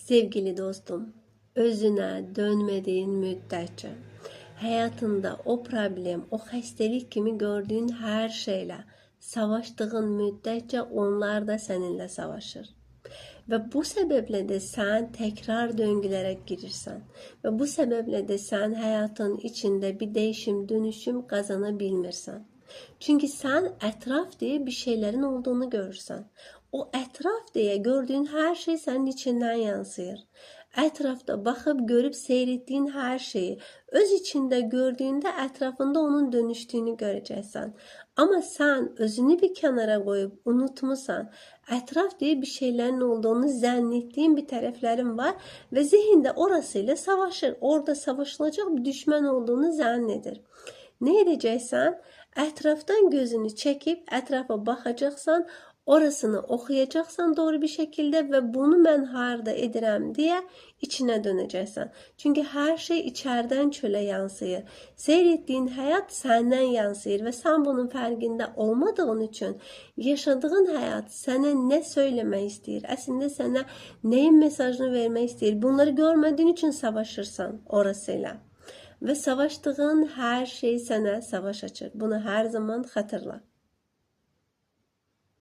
Sevgili dostum, özüne dönmediğin müddetçe hayatında o problem, o hastalık kimi gördüğün her şeyle savaştığın müddetçe onlar da seninle savaşır. Ve bu sebeple de sen tekrar döngülere girirsen ve bu sebeple de sen hayatın içinde bir değişim, dönüşüm kazanabilmirsen. Çünkü sen etraf diye bir şeylerin olduğunu görürsen. O etraf diye gördüğün her şey senin içinden yansır. Etrafta bakıp görüp seyrettiğin her şeyi öz içinde gördüğünde etrafında onun dönüştüğünü göreceksin. Ama sen özünü bir kenara koyup unutmuşsan, etraf diye bir şeylerin olduğunu zannettiğin bir tarafların var ve zihinde orasıyla savaşır. Orada savaşılacak bir düşman olduğunu zannedir. Ne edeceksen? Etraftan gözünü çekip etrafa bakacaksan, orasını okuyacaksan doğru bir şekilde ve bunu ben harda edirəm diye içine döneceksin. Çünkü her şey içeriden çöle yansıyır. Seyrettiğin hayat senden yansıyır ve sen bunun farkında olmadığın için yaşadığın hayat sana ne söylemek istiyor? Aslında sana neyin mesajını vermek istiyor? Bunları görmediğin için savaşırsan orasıyla. Ve savaştığın her şey sana savaş açır. Bunu her zaman hatırla.